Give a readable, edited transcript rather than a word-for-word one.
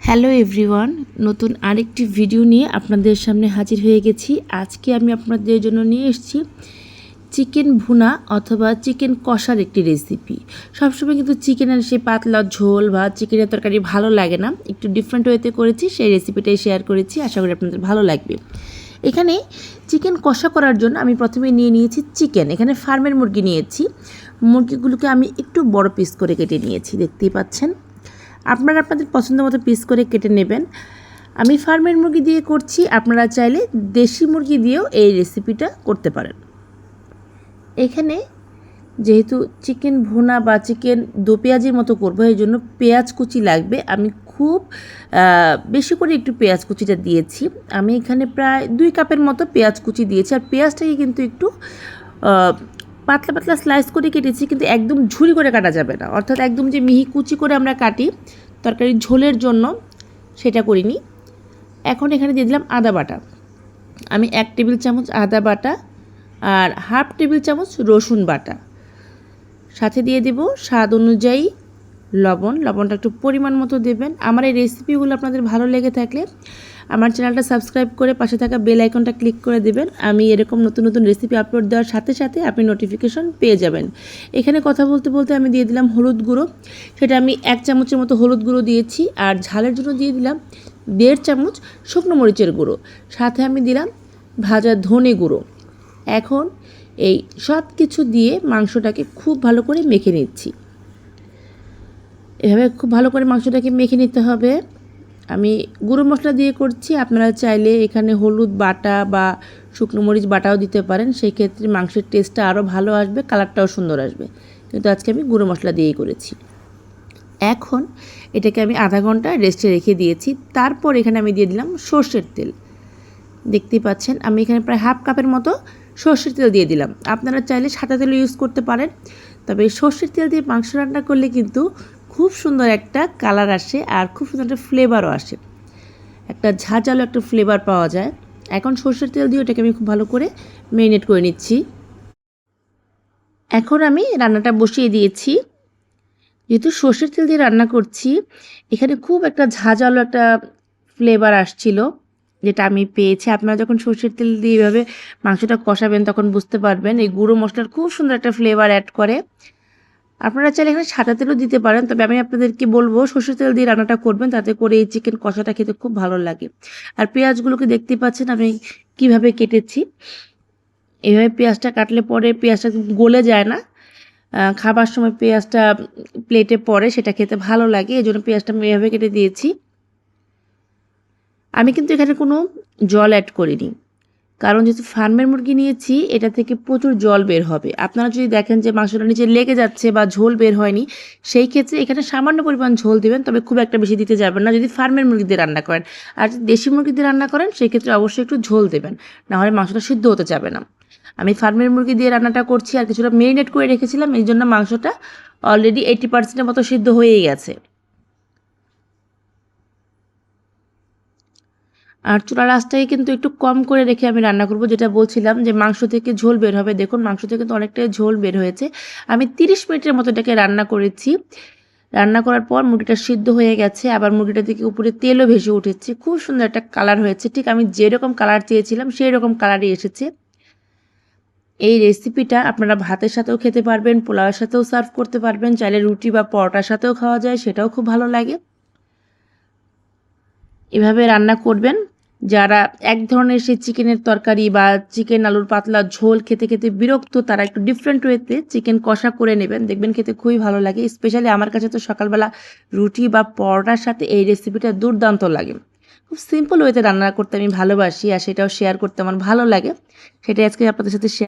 Hello everyone, নতুন আরেকটি video নিয়ে আপনাদের সামনে হাজির হয়ে গেছি। আজকে আমি আপনাদের জন্য নিয়ে এসেছি চিকেন ভুনা অথবা চিকেন কষার একটি রেসিপি। সবসময় কিন্তু চিকেনের সেই পাতলা ঝোল বা চিকেনের তরকারি ভালো লাগে না, একটু ডিফারেন্ট ওয়েতে করেছি, সেই রেসিপিটাই শেয়ার করেছি। আশা করি আপনাদের ভালো লাগবে। এখানে চিকেন কষা করার জন্য আমি প্রথমে নিয়ে নিয়েছি চিকেন। এখানে ফার্মের মুরগি নিয়েছি। মুরগিগুলোকে আমি একটু বড় পিস করে কেটে নিয়েছি, দেখতেই পাচ্ছেন। আপনারা আপনাদের পছন্দ মতো পিস করে কেটে নেবেন। আমি ফার্মের মুরগি দিয়ে করছি, আপনারা চাইলে দেশি মুরগি দিয়েও এই রেসিপিটা করতে পারেন। এখানে যেহেতু চিকেন ভুনা বা চিকেন দো পেঁয়াজের মতো করবো, এই জন্য পেঁয়াজ কুচি লাগবে। আমি খুব বেশি করে একটু পেঁয়াজ কুচিটা দিয়েছি। আমি এখানে প্রায় 2 কাপের মতো পেঁয়াজ কুচি দিয়েছি। আর পেঁয়াজটাকে কিন্তু একটু পাতলা পাতলা স্লাইস করে কেটেছি, কিন্তু একদম ঝুরি করে কাটা যাবে না, অর্থাৎ একদম যে মিহি কুচি করে আমরা কাটি তরকারির ঝোলের জন্য, সেটা করিনি। এখন এখানে দিয়ে দিলাম আদা বাটা। আমি 1 টেবিল চামচ আদা বাটা আর হাফ টেবিল চামচ রসুন বাটা, সাথে দিয়ে দেব স্বাদ অনুযায়ী লবণ। লবণটা একটু পরিমাণ মতো দেবেন। আমার এই রেসিপিগুলো আপনাদের ভালো লেগে থাকলে আমার চ্যানেলটা সাবস্ক্রাইব করে পাশে থাকা বেল আইকনটা ক্লিক করে দেবেন। আমি এরকম নতুন নতুন রেসিপি আপলোড দেওয়ার সাথে সাথে আপনি নোটিফিকেশন পেয়ে যাবেন। এখানে কথা বলতে বলতে আমি দিয়ে দিলাম হলুদ গুঁড়ো। সেটা আমি 1 চামচের মতো হলুদ গুঁড়ো দিয়েছি। আর ঝালের জন্য দিয়ে দিলাম 1.5 চামচ শুকনো মরিচের গুঁড়ো, সাথে আমি দিলাম ভাজা ধনে গুঁড়ো। এখন এই সব কিছু দিয়ে মাংসটাকে খুব ভালো করে মেখে নিচ্ছি। এভাবে খুব ভালো করে মাংসটাকে মেখে নিতে হবে। আমি গুঁড়ো মশলা দিয়ে করছি, আপনারা চাইলে এখানে হলুদ বাটা বা শুকনো মরিচ বাটাও দিতে পারেন, সেই ক্ষেত্রে মাংসের টেস্টটা আরও ভালো আসবে, কালারটাও সুন্দর আসবে। কিন্তু আজকে আমি গুঁড়ো মশলা দিয়েই করেছি। এখন এটাকে আমি আধা ঘন্টা রেস্টে রেখে দিয়েছি। তারপর এখানে আমি দিয়ে দিলাম সর্ষের তেল। দেখতেই পাচ্ছেন আমি এখানে প্রায় হাফ কাপের মতো সর্ষের তেল দিয়ে দিলাম। আপনারা চাইলে সাদা তেল ইউজ করতে পারেন, তবে সর্ষের তেল দিয়ে মাংস রান্না করলে কিন্তু খুব সুন্দর একটা কালার আসে আর খুব সুন্দর একটা ফ্লেভারও আসে, একটা ঝাঁঝালো একটা ফ্লেভার পাওয়া যায়। এখন সর্ষের তেল দিয়ে ওটাকে আমি খুব ভালো করে ম্যারিনেট করে নিচ্ছি। এখন আমি রান্নাটা বসিয়ে দিয়েছি। যেহেতু সর্ষের তেল দিয়ে রান্না করছি, এখানে খুব একটা ঝাঁঝালো একটা ফ্লেভার আসছিল, যেটা আমি পেয়েছি। আপনারা যখন সর্ষের তেল দিয়ে এভাবে মাংসটা কষাবেন তখন বুঝতে পারবেন এই গুঁড়ো মশলার খুব সুন্দর একটা ফ্লেভার অ্যাড করে। আপনারা চাইলে এখানে সাদা তেলও দিতে পারেন, তবে আমি আপনাদেরকে বলবো সর্ষের তেল দিয়ে রান্নাটা করবেন, তাতে করে এই চিকেন কষাটা খেতে খুব ভালো লাগে। আর পেঁয়াজগুলোকে দেখতে পাচ্ছেন আমি কিভাবে কেটেছি। এইভাবে পেঁয়াজটা কাটলে পরে পেঁয়াজটা গলে যায় না, খাবার সময় পেঁয়াজটা প্লেটে পড়ে, সেটা খেতে ভালো লাগে, এই জন্য পেঁয়াজটা আমি এভাবে কেটে দিয়েছি। আমি কিন্তু এখানে কোনো জল অ্যাড করিনি, কারণ যেহেতু ফার্মের মুরগি নিয়েছি এটা থেকে প্রচুর জল বের হবে। আপনারা যদি দেখেন যে মাংসটা নিচে লেগে যাচ্ছে বা ঝোল বের হয়নি, সেই ক্ষেত্রে এখানে সামান্য পরিমাণ ঝোল দেবেন, তবে খুব একটা বেশি দিতে যাবেন না যদি ফার্মের মুরগি দিয়ে রান্না করেন। আর যদি দেশি মুরগি দিয়ে রান্না করেন সেই ক্ষেত্রে অবশ্যই একটু ঝোল দেবেন, নাহলে মাংসটা সিদ্ধ হতে যাবে না। আমি ফার্মের মুরগি দিয়ে রান্নাটা করছি আর কিছুটা মেরিনেট করে রেখেছিলাম, এই জন্য মাংসটা অলরেডি 80% মতো সিদ্ধ হয়েই গেছে। আর চুলার আঁচটাকে কিন্তু একটু কম করে রেখে আমি রান্না করব, যেটা বলছিলাম যে মাংস থেকে ঝোল বের হবে। দেখুন মাংস থেকে কিন্তু অনেকটাই ঝোল বের হয়েছে। আমি 30 মিনিটের মতো এটাকে রান্না করেছি। রান্না করার পর মুরগিটা সিদ্ধ হয়ে গেছে, আবার মুরগিটা থেকে উপরে তেলও ভেসে উঠেছে, খুব সুন্দর একটা কালার হয়েছে। ঠিক আমি যেরকম কালার চেয়েছিলাম সেই রকম কালারই এসেছে। এই রেসিপিটা আপনারা ভাতের সাথেও খেতে পারবেন, পোলাওয়ের সাথেও সার্ভ করতে পারবেন, চাইলে রুটি বা পরোটার সাথেও খাওয়া যায়, সেটাও খুব ভালো লাগে। এভাবে রান্না করবেন। যারা এক ধরনের সেই চিকেনের তরকারি বা চিকেন আলুর পাতলা ঝোল খেতে খেতে বিরক্ত, তারা একটু ডিফারেন্ট ওয়েতে চিকেন কষা করে নেবেন, দেখবেন খেতে খুবই ভালো লাগে। স্পেশালি আমার কাছে তো সকালবেলা রুটি বা পরোটার সাথে এই রেসিপিটা দুর্দান্ত লাগে। খুব সিম্পল ওয়েতে রান্না করতে আমি ভালোবাসি, আর সেটাও শেয়ার করতে আমার ভালো লাগে, সেটাই আজকে আপনাদের সাথে শেয়ার